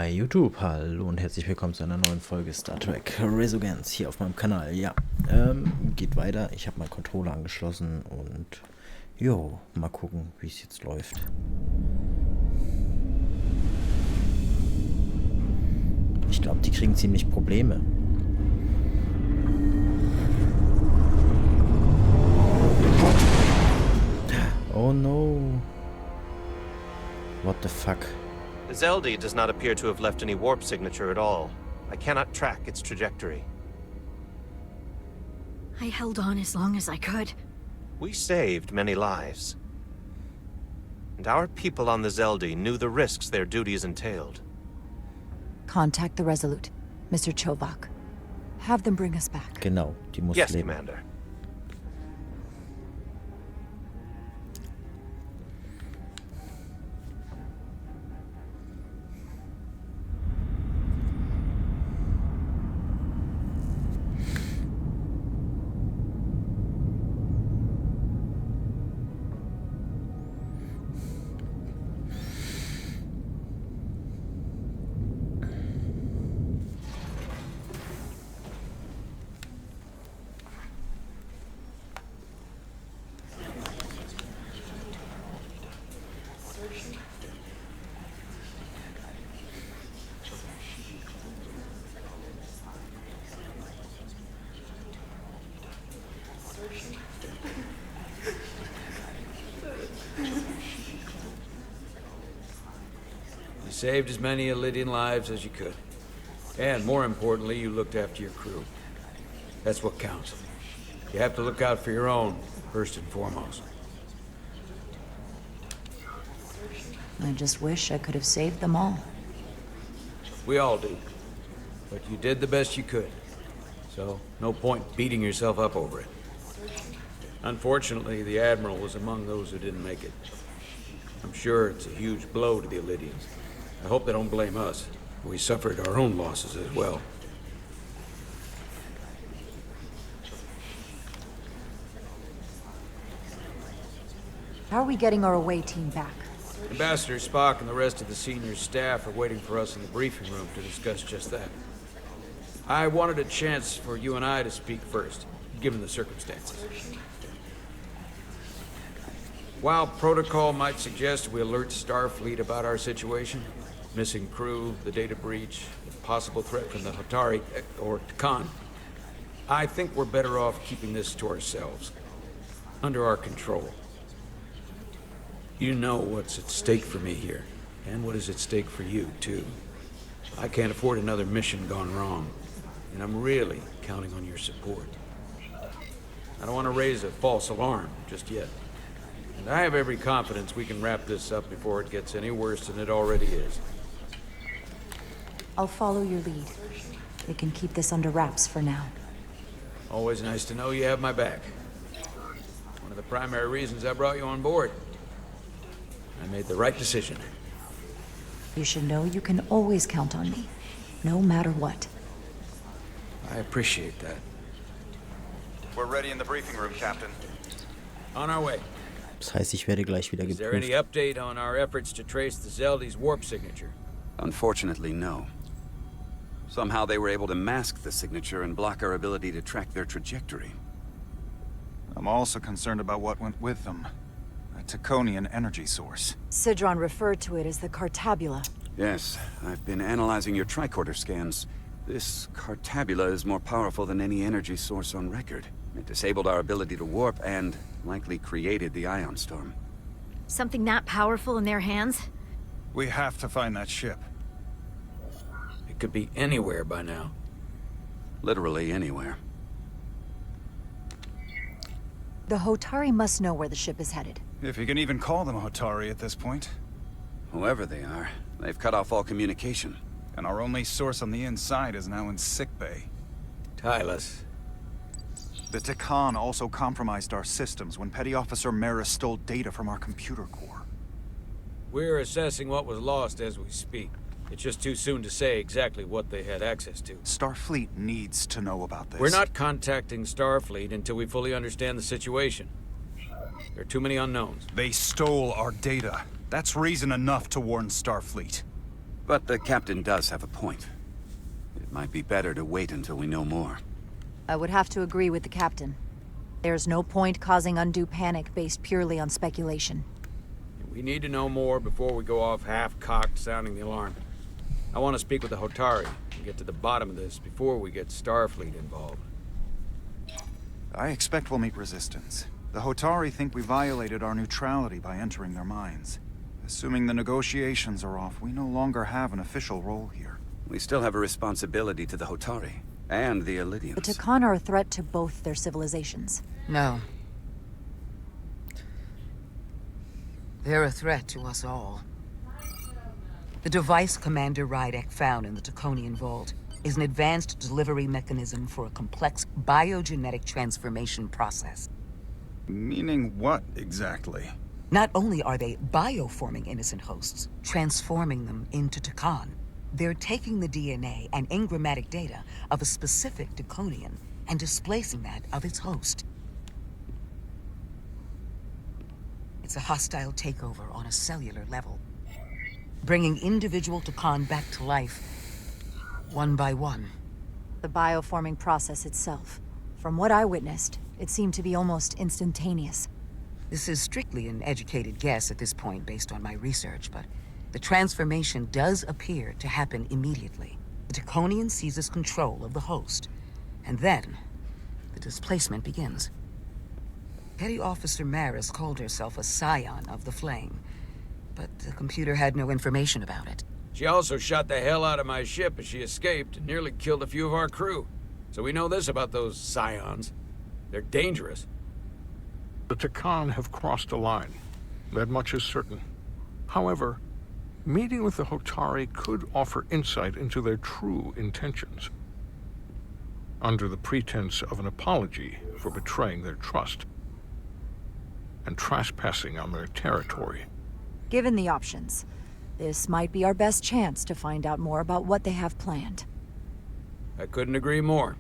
Hi YouTube, hallo und herzlich willkommen zu einer neuen Folge Star Trek Resurgence hier auf meinem Kanal. Ja, geht weiter. Ich habe meinen Controller angeschlossen und jo, mal gucken, wie es jetzt läuft. Ich glaube, die kriegen ziemlich Probleme. Oh no. What the fuck? The Zeldi does not appear to have left any warp signature at all. I cannot track its trajectory. I held on as long as I could. We saved many lives. And our people on the Zeldi knew the risks their duties entailed. Contact the Resolute, Mr. Chovak. Have them bring us back. Genau, die muss Yes, leben. Commander. You saved as many Lydian lives as you could. And more importantly, you looked after your crew. That's what counts. You have to look out for your own, first and foremost. I just wish I could have saved them all. We all do. But you did the best you could. So, no point beating yourself up over it. Unfortunately, the Admiral was among those who didn't make it. I'm sure it's a huge blow to the Lydians. I hope they don't blame us. We suffered our own losses as well. How are we getting our away team back? Ambassador Spock and the rest of the senior staff are waiting for us in the briefing room to discuss just that. I wanted a chance for you and I to speak first, given the circumstances. While protocol might suggest we alert Starfleet about our situation, missing crew, the data breach, the possible threat from the Hotari, or Khan, I think we're better off keeping this to ourselves, under our control. You know what's at stake for me here, and what is at stake for you, too. I can't afford another mission gone wrong, and I'm really counting on your support. I don't want to raise a false alarm just yet. And I have every confidence we can wrap this up before it gets any worse than it already is. I'll follow your lead. We can keep this under wraps for now. Always nice to know you have my back. One of the primary reasons I brought you on board. I made the right decision. You should know you can always count on me, no matter what. I appreciate that. We're ready in the briefing room, Captain. On our way. Das heißt, ich werde gleich wieder Is there any geprüft. update on our efforts to trace the Zeldi's warp signature? Unfortunately, no. Somehow they were able to mask the signature and block our ability to track their trajectory. I'm also concerned about what went with them. A Taconian energy source. Sidron referred to it as the Cartabula. Yes, I've been analyzing your tricorder scans. This Cartabula is more powerful than any energy source on record. It disabled our ability to warp and likely created the ion storm. Something that powerful in their hands? We have to find that ship. It could be anywhere by now. Literally anywhere. The Hotari must know where the ship is headed. If you can even call them Hotari at this point. Whoever they are, they've cut off all communication. And our only source on the inside is now in sickbay. Tylus. The Takan also compromised our systems when Petty Officer Maris stole data from our computer core. We're assessing what was lost as we speak. It's just too soon to say exactly what they had access to. Starfleet needs to know about this. We're not contacting Starfleet until we fully understand the situation. There are too many unknowns. They stole our data. That's reason enough to warn Starfleet. But the captain does have a point. It might be better to wait until we know more. I would have to agree with the captain. There's no point causing undue panic based purely on speculation. We need to know more before we go off half-cocked sounding the alarm. I want to speak with the Hotari and get to the bottom of this before we get Starfleet involved. I expect we'll meet resistance. The Hotari think we violated our neutrality by entering their minds. Assuming the negotiations are off, we no longer have an official role here. We still have a responsibility to the Hotari and the Elydians. The Takan are a threat to both their civilizations. No. They're a threat to us all. The device Commander Rydek found in the Taconian Vault is an advanced delivery mechanism for a complex biogenetic transformation process. Meaning what, exactly? Not only are they bioforming innocent hosts, transforming them into Takan, they're taking the DNA and engrammatic data of a specific Taconian and displacing that of its host. It's a hostile takeover on a cellular level, bringing individual Takan back to life, one by one. The bioforming process itself. From what I witnessed, it seemed to be almost instantaneous. This is strictly an educated guess at this point based on my research, but the transformation does appear to happen immediately. The Taconian seizes control of the host, and then the displacement begins. Petty Officer Maris called herself a scion of the Flame, but the computer had no information about it. She also shot the hell out of my ship as she escaped and nearly killed a few of our crew. So we know this about those scions. They're dangerous. The Takan have crossed a line. That much is certain. However, meeting with the Hotari could offer insight into their true intentions. Under the pretense of an apology for betraying their trust and trespassing on their territory. Given the options, this might be our best chance to find out more about what they have planned. I couldn't agree more.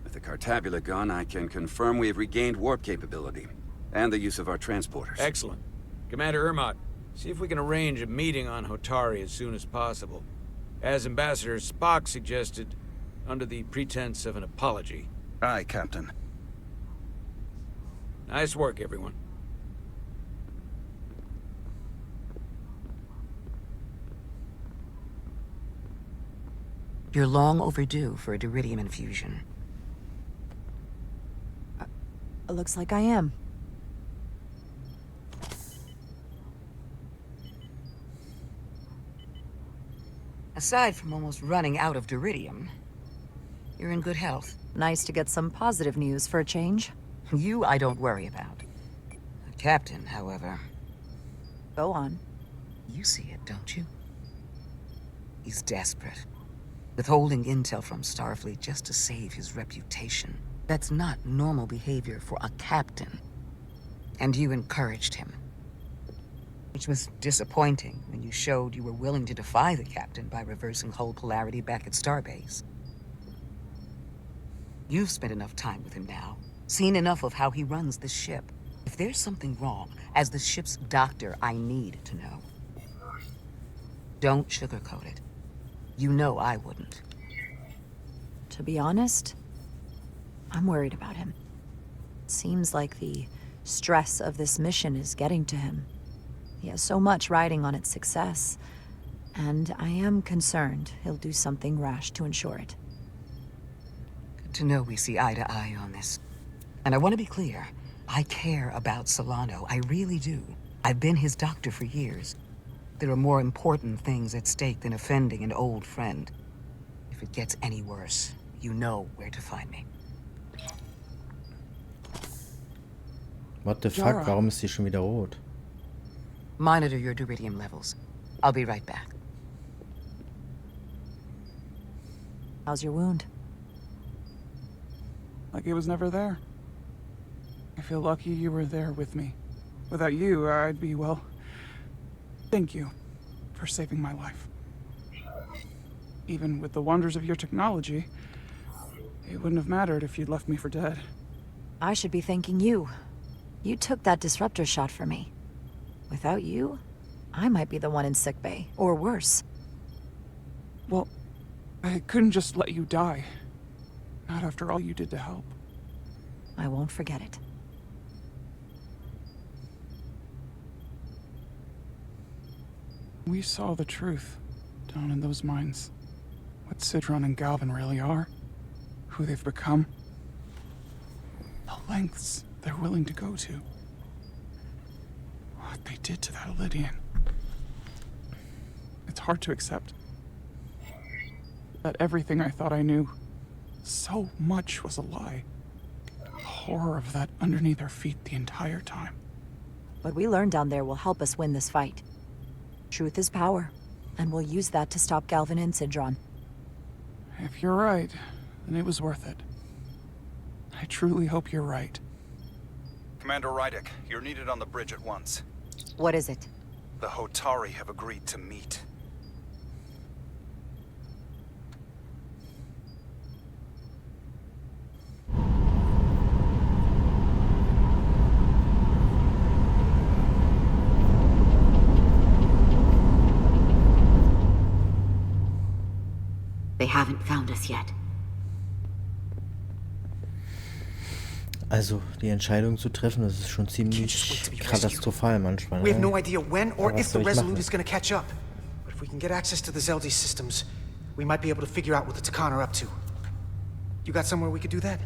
With the Cartabula gone, I can confirm we have regained warp capability and the use of our transporters. Excellent. Commander Ermot, see if we can arrange a meeting on Hotari as soon as possible. As Ambassador Spock suggested, under the pretense of an apology. Aye, Captain. Nice work, everyone. You're long overdue for a Diridium infusion. It looks like I am. Aside from almost running out of Diridium, you're in good health. Nice to get some positive news for a change. You I don't worry about. The captain, however... Go on. You see it, don't you? He's desperate. Withholding intel from Starfleet just to save his reputation. That's not normal behavior for a captain. And you encouraged him. Which was disappointing when you showed you were willing to defy the captain by reversing hull polarity back at Starbase. You've spent enough time with him now, seen enough of how he runs the ship. If there's something wrong, as the ship's doctor, I need to know. Don't sugarcoat it. You know I wouldn't. To be honest, I'm worried about him. It seems like the stress of this mission is getting to him. He has so much riding on its success, and I am concerned he'll do something rash to ensure it. Good to know we see eye to eye on this. And I want to be clear, I care about Solano, I really do. I've been his doctor for years. There are more important things at stake than offending an old friend. If it gets any worse, you know where to find me. What the fuck? Warum ist sie schon wieder rot? Monitor your Diridium levels. I'll be right back. How's your wound? Like it was never there. I feel lucky you were there with me. Without you, I'd be, well... Thank you for saving my life. Even with the wonders of your technology, it wouldn't have mattered if you'd left me for dead. I should be thanking you. You took that disruptor shot for me. Without you, I might be the one in sickbay, or worse. Well, I couldn't just let you die. Not after all you did to help. I won't forget it. We saw the truth down in those mines. What Sidron and Galvin really are. Who they've become. The lengths they're willing to go to. What they did to that Lydian. It's hard to accept. That everything I thought I knew, so much was a lie. The horror of that underneath our feet the entire time. What we learned down there will help us win this fight. Truth is power, and we'll use that to stop Galvin and Sidron. If you're right, then it was worth it. I truly hope you're right. Commander Rydick, you're needed on the bridge at once. What is it? The Hotari have agreed to meet. They haven't found us yet. Also, die Entscheidung zu treffen, das ist schon ziemlich katastrophal manchmal. We have no idea when or Aber if was the soll ich Resolute machen? is going to catch up. But if we can get access to the Zeldi systems, we might be able to figure out what the Takan are up to. You got somewhere we could do that?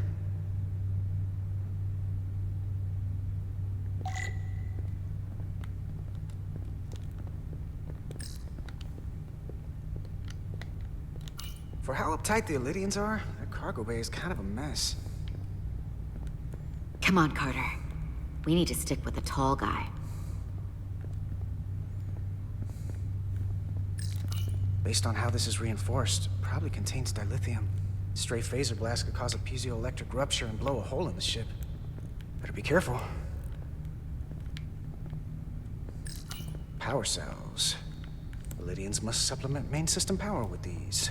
For how uptight the Elydians are, their cargo bay is kind of a mess. Come on, Carter. We need to stick with the tall guy. Based on how this is reinforced, probably contains dilithium. Stray phaser blast could cause a piezoelectric rupture and blow a hole in the ship. Better be careful. Power cells. Elydians must supplement main system power with these.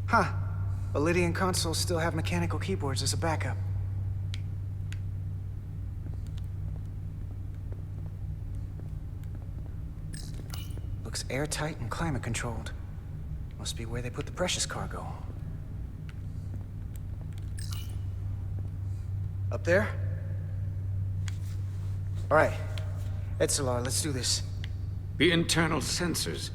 Huh. Elydian consoles still have mechanical keyboards as a backup. Looks airtight and climate controlled. Must be where they put the precious cargo. Up there? All right. Etzelar, let's do this. The internal sensors.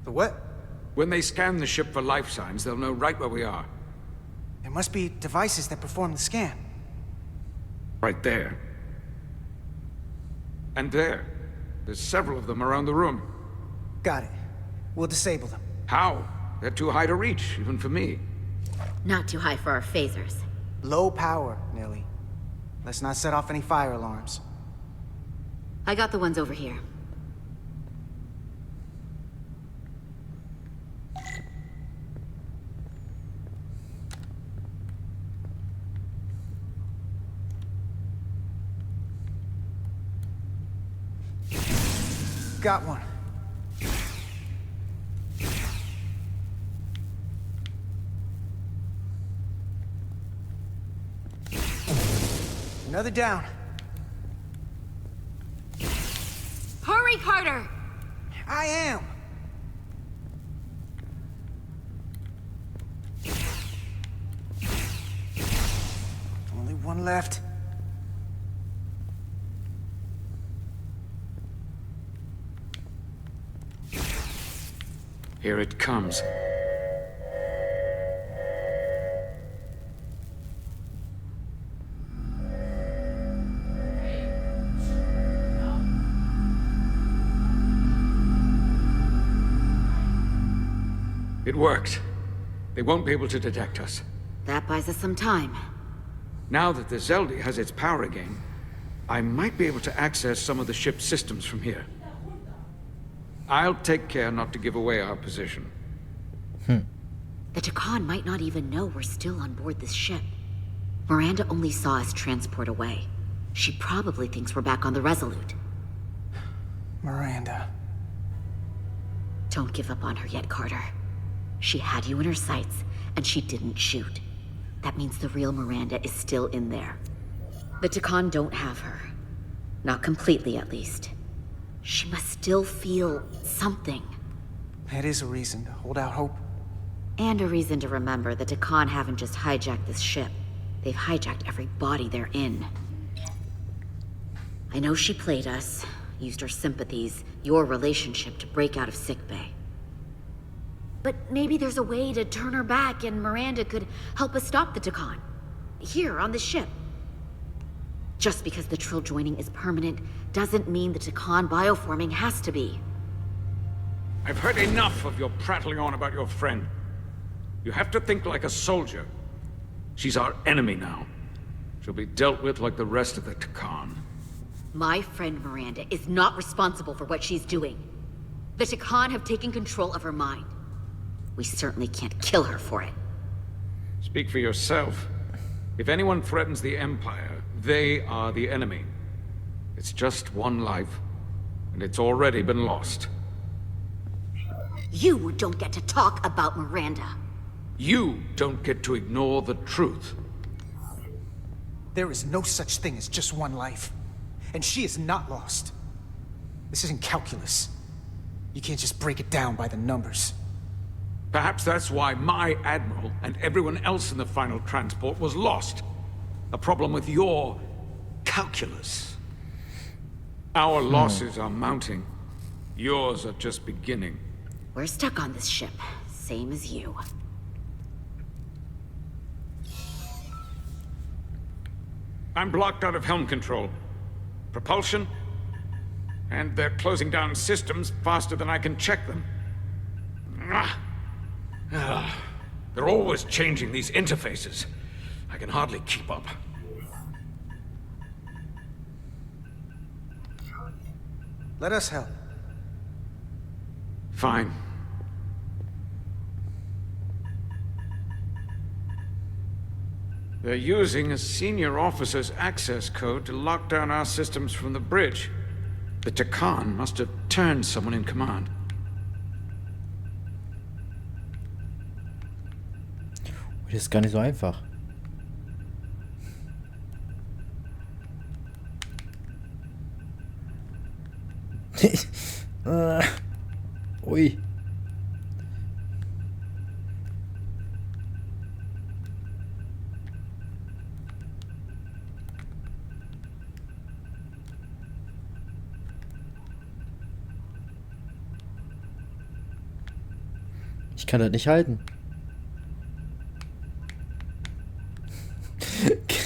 The what? When they scan the ship for life signs, they'll know right where we are. There must be devices that perform the scan. Right there. And there. There's several of them around the room. Got it. We'll disable them. How? They're too high to reach, even for me. Not too high for our phasers. Low power, Nelly. Let's not set off any fire alarms. I got the ones over here. Got one. Another down. Hurry, Carter! I am. Only one left. Here it comes. It worked. They won't be able to detect us. That buys us some time. Now that the Zeldi has its power again, I might be able to access some of the ship's systems from here. I'll take care not to give away our position. The Takan might not even know we're still on board this ship. Miranda only saw us transport away. She probably thinks we're back on the Resolute. Miranda. Don't give up on her yet, Carter. She had you in her sights, and she didn't shoot. that means the real Miranda is still in there. The Takan don't have her. Not completely, at least. She must still feel something. That is a reason to hold out hope. And a reason to remember the Takan haven't just hijacked this ship. They've hijacked every body they're in. I know she played us, used our sympathies, your relationship to break out of sickbay. But maybe there's a way to turn her back and Miranda could help us stop the Takan. Here, on the ship. Just because the Trill joining is permanent doesn't mean the Takan bioforming has to be. I've heard enough of your prattling on about your friend. You have to think like a soldier. She's our enemy now. She'll be dealt with like the rest of the Takan. My friend Miranda is not responsible for what she's doing. The Takan have taken control of her mind. We certainly can't kill her for it. Speak for yourself. If anyone threatens the Empire, they are the enemy. It's just one life, and it's already been lost. You don't get to talk about Miranda. You don't get to ignore the truth. There is no such thing as just one life. And she is not lost. This isn't calculus. You can't just break it down by the numbers. Perhaps that's why my Admiral and everyone else in the final transport was lost. A problem with your calculus. Our losses are mounting. Yours are just beginning. We're stuck on this ship, same as you. I'm blocked out of helm control. Propulsion? And they're closing down systems faster than I can check them. They're always changing these interfaces. I can hardly keep up. Let us help. Fine. They're using a senior officer's access code to lock down our systems from the bridge. The Takan must have turned someone in command. Das ist gar nicht so einfach. Ui. Ich kann das nicht halten.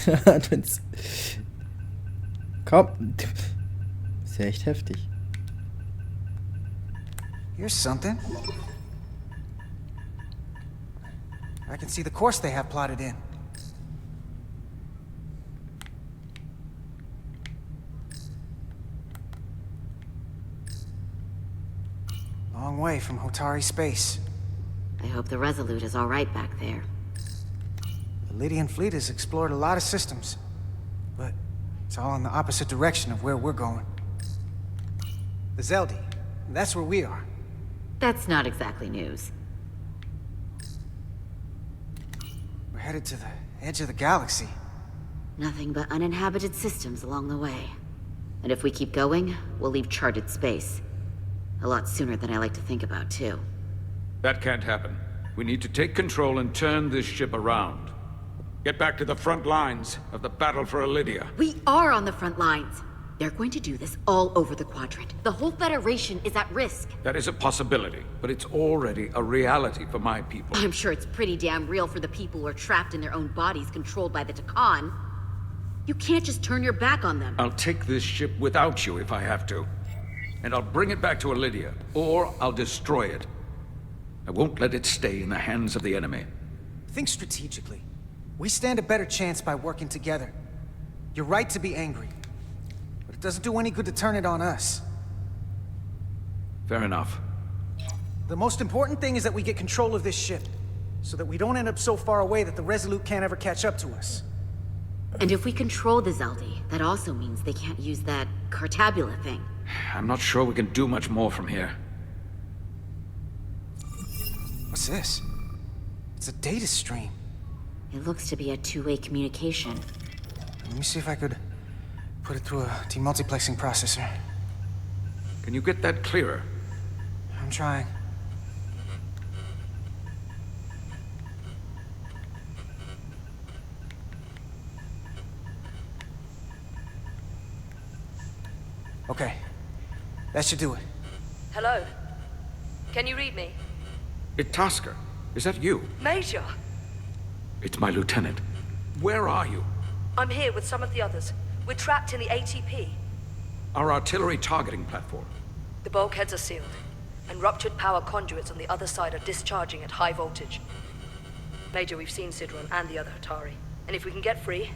Gerade wenn's... Komm. Ist ja echt heftig. Here's something. I can see the course they have plotted in. Long way from Hotari space. I hope the Resolute is all right back there. The Lydian fleet has explored a lot of systems, but it's all in the opposite direction of where we're going. The Zeldi, that's where we are. That's not exactly news. We're headed to the edge of the galaxy. Nothing but uninhabited systems along the way. And if we keep going, we'll leave charted space. A lot sooner than I like to think about, too. That can't happen. We need to take control and turn this ship around. Get back to the front lines of the battle for Elydia. We are on the front lines. They're going to do this all over the Quadrant. The whole Federation is at risk. That is a possibility, but it's already a reality for my people. I'm sure it's pretty damn real for the people who are trapped in their own bodies controlled by the Takan. You can't just turn your back on them. I'll take this ship without you if I have to. And I'll bring it back to Elydia, or I'll destroy it. I won't let it stay in the hands of the enemy. Think strategically. We stand a better chance by working together. You're right to be angry. But it doesn't do any good to turn it on us. Fair enough. The most important thing is that we get control of this ship, so that we don't end up so far away that the Resolute can't ever catch up to us. And if we control the Zeldi, that also means they can't use that Cartabula thing. I'm not sure we can do much more from here. What's this? It's a data stream. It looks to be a two-way communication. Let me see if I could put it through a demultiplexing processor. Can you get that clearer? I'm trying. Okay. That should do it. Hello? Can you read me? Itasca, is that you? Major! It's my lieutenant. Where are you? I'm here with some of the others. We're trapped in the ATP. Our artillery targeting platform. The bulkheads are sealed, and ruptured power conduits on the other side are discharging at high voltage. Major, we've seen Sidron and the other Hatari, and if we can get free,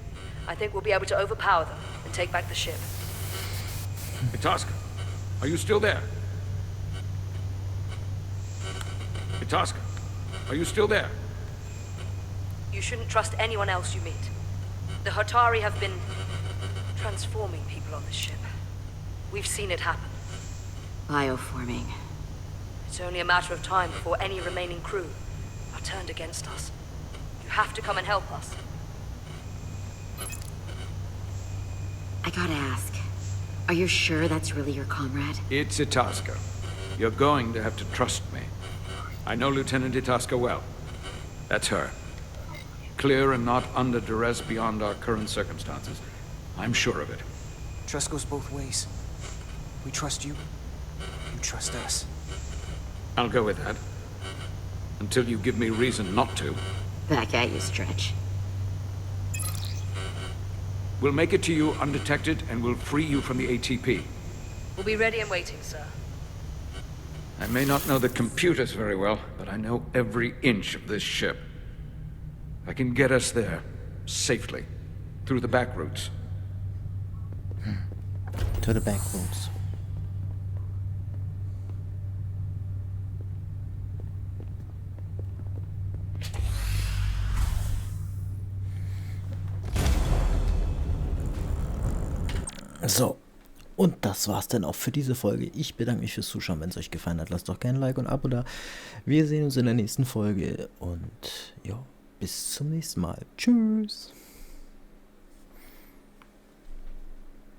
I think we'll be able to overpower them and take back the ship. Itasca, are you still there? Itasca, are you still there? You shouldn't trust anyone else you meet. The Hatari have been transforming people on this ship. We've seen it happen. Bioforming. It's only a matter of time before any remaining crew are turned against us. You have to come and help us. I gotta ask, are you sure that's really your comrade? It's Itasca. You're going to have to trust me. I know Lieutenant Itasca well. That's her. Clear and not under duress beyond our current circumstances. I'm sure of it. Trust goes both ways. We trust you. You trust us. I'll go with that. Until you give me reason not to. Back at you, Stretch. We'll make it to you undetected, and we'll free you from the ATP. We'll be ready and waiting, sir. I may not know the computers very well, but I know every inch of this ship. I can get us there, safely, through the back routes. To the back roads. So, und das war's dann auch für diese Folge. Ich bedanke mich fürs Zuschauen. Wenn es euch gefallen hat, lasst doch gerne ein Like und ein Abo da. Wir sehen uns in der nächsten Folge und ja, bis zum nächsten Mal. Tschüss.